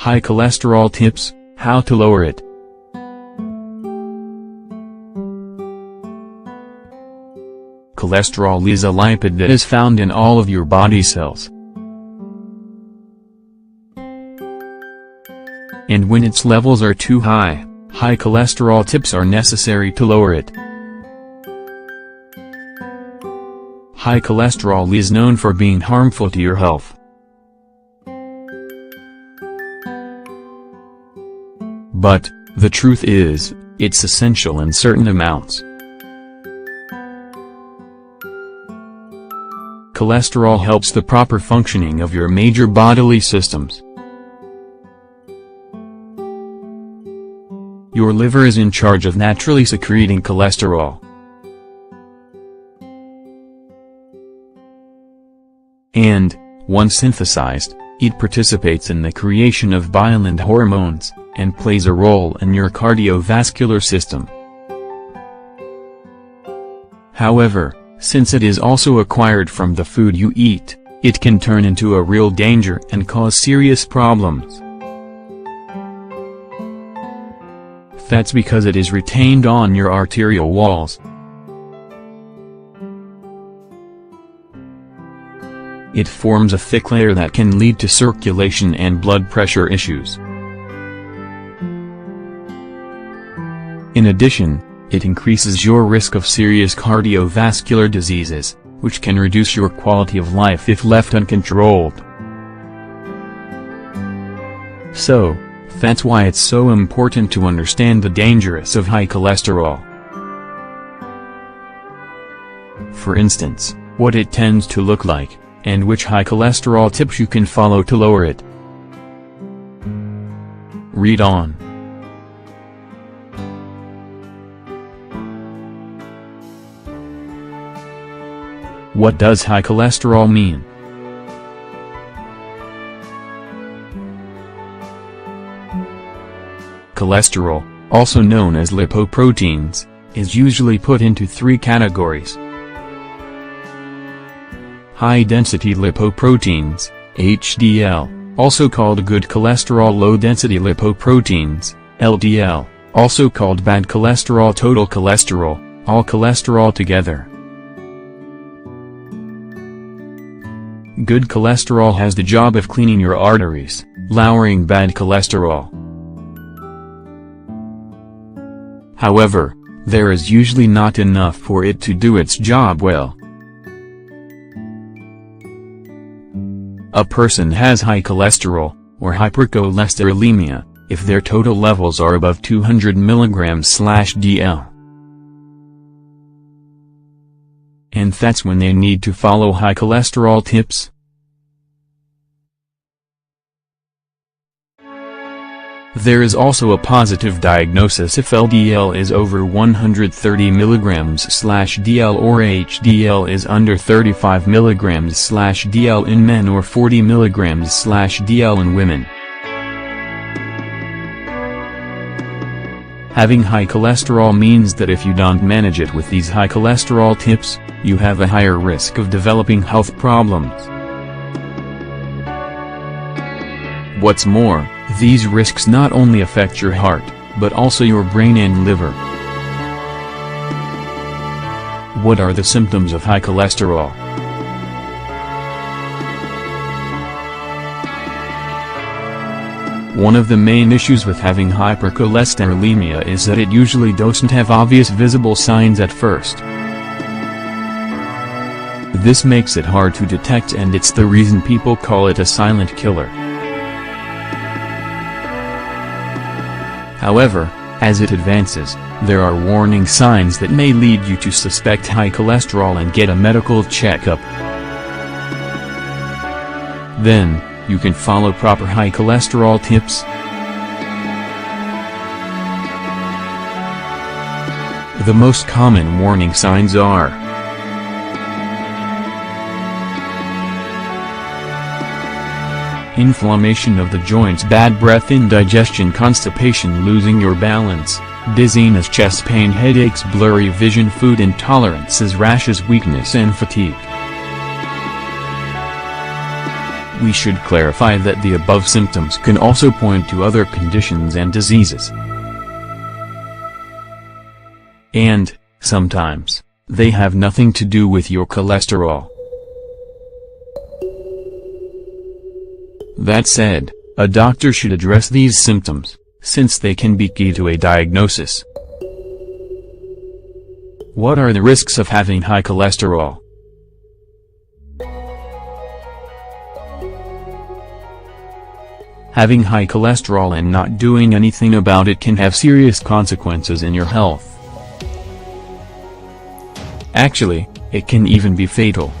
High cholesterol tips, how to lower it. Cholesterol is a lipid that is found in all of your body cells. And when its levels are too high, high cholesterol tips are necessary to lower it. High cholesterol is known for being harmful to your health. But, the truth is, it's essential in certain amounts. Cholesterol helps the proper functioning of your major bodily systems. Your liver is in charge of naturally secreting cholesterol. And, once synthesized, it participates in the creation of bile and hormones, and plays a role in your cardiovascular system. However, since it is also acquired from the food you eat, it can turn into a real danger and cause serious problems. That's because it is retained on your arterial walls. It forms a thick layer that can lead to circulation and blood pressure issues. In addition, it increases your risk of serious cardiovascular diseases, which can reduce your quality of life if left uncontrolled. So, that's why it's so important to understand the dangers of high cholesterol. For instance, what it tends to look like, and which high cholesterol tips you can follow to lower it. Read on. What does high cholesterol mean? Cholesterol, also known as lipoproteins, is usually put into three categories. High-density lipoproteins, HDL, also called good cholesterol, low-density lipoproteins, LDL, also called bad cholesterol, total cholesterol, all cholesterol together. Good cholesterol has the job of cleaning your arteries, lowering bad cholesterol. However, there is usually not enough for it to do its job well. A person has high cholesterol, or hypercholesterolemia, if their total levels are above 200 mg/dl. And that's when they need to follow high cholesterol tips. There is also a positive diagnosis if LDL is over 130 mg/dl or HDL is under 35 mg/dl in men or 40 mg/dl in women. Having high cholesterol means that if you don't manage it with these high cholesterol tips, you have a higher risk of developing health problems. What's more, these risks not only affect your heart, but also your brain and liver. What are the symptoms of high cholesterol? One of the main issues with having hypercholesterolemia is that it usually doesn't have obvious visible signs at first. This makes it hard to detect, and it's the reason people call it a silent killer. However, as it advances, there are warning signs that may lead you to suspect high cholesterol and get a medical checkup. Then, you can follow proper high cholesterol tips. The most common warning signs are: inflammation of the joints, bad breath, indigestion, constipation, losing your balance, dizziness, chest pain, headaches, blurry vision, food intolerances, rashes, weakness and fatigue. we should clarify that the above symptoms can also point to other conditions and diseases. And, sometimes, they have nothing to do with your cholesterol. That said, a doctor should address these symptoms, since they can be key to a diagnosis. What are the risks of having high cholesterol? Having high cholesterol and not doing anything about it can have serious consequences in your health. Actually, it can even be fatal.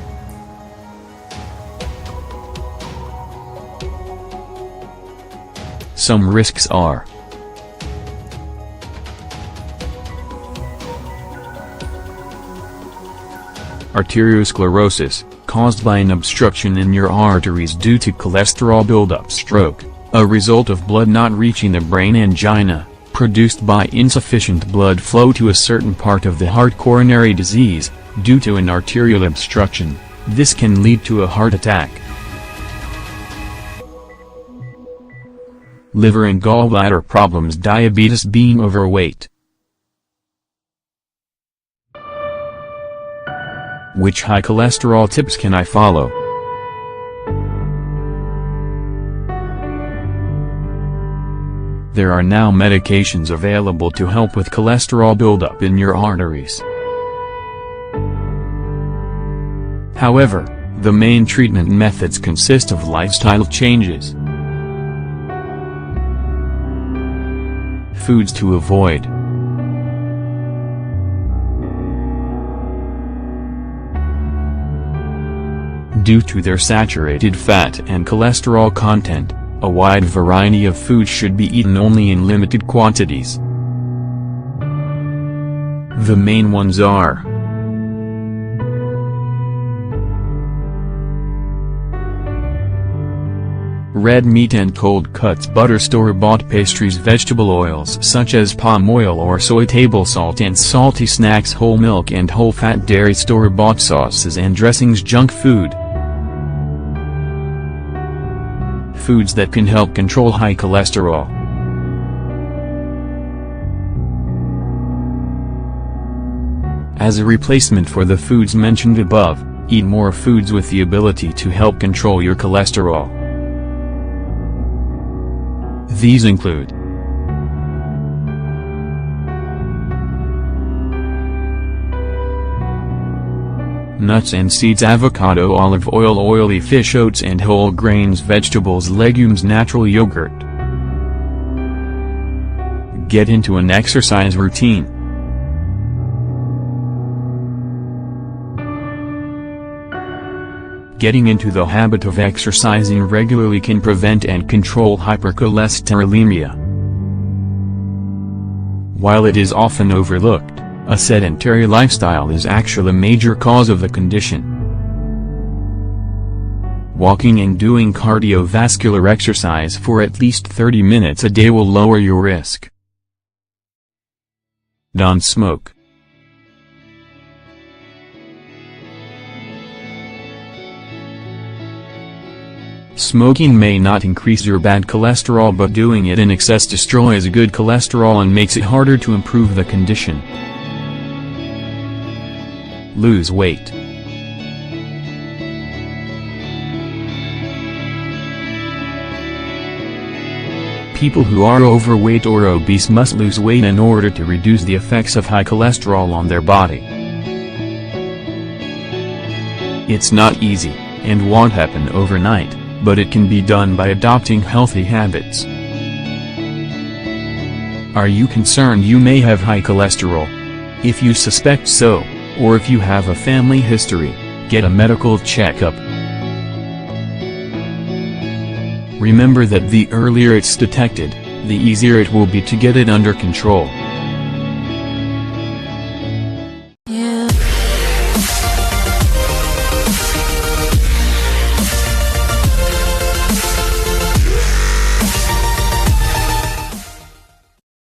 Some risks are: arteriosclerosis, caused by an obstruction in your arteries due to cholesterol buildup. Stroke, a result of blood not reaching the brain. Angina, produced by insufficient blood flow to a certain part of the heart. Coronary disease, due to an arterial obstruction. This can lead to a heart attack. Liver and gallbladder problems. Diabetes. Being overweight. Which high cholesterol tips can I follow? There are now medications available to help with cholesterol buildup in your arteries. However, the main treatment methods consist of lifestyle changes. Foods to avoid. Due to their saturated fat and cholesterol content, a wide variety of foods should be eaten only in limited quantities. The main ones are: red meat and cold cuts. Butter. Store-bought pastries. Vegetable oils such as palm oil or soy. Table salt and salty snacks. Whole milk and whole-fat dairy. Store-bought sauces and dressings. Junk food. Foods that can help control high cholesterol. As a replacement for the foods mentioned above, eat more foods with the ability to help control your cholesterol. These include nuts and seeds. Avocado. Olive oil. Oily fish. Oats and whole grains. Vegetables. Legumes. Natural yogurt. Get into an exercise routine. Getting into the habit of exercising regularly can prevent and control hypercholesterolemia. While it is often overlooked, a sedentary lifestyle is actually a major cause of the condition. Walking and doing cardiovascular exercise for at least 30 minutes a day will lower your risk. Don't smoke. Smoking may not increase your bad cholesterol, but doing it in excess destroys good cholesterol and makes it harder to improve the condition. Lose weight. People who are overweight or obese must lose weight in order to reduce the effects of high cholesterol on their body. It's not easy, and won't happen overnight, but it can be done by adopting healthy habits. Are you concerned you may have high cholesterol? If you suspect so, or if you have a family history, get a medical checkup. Remember that the earlier it's detected, the easier it will be to get it under control.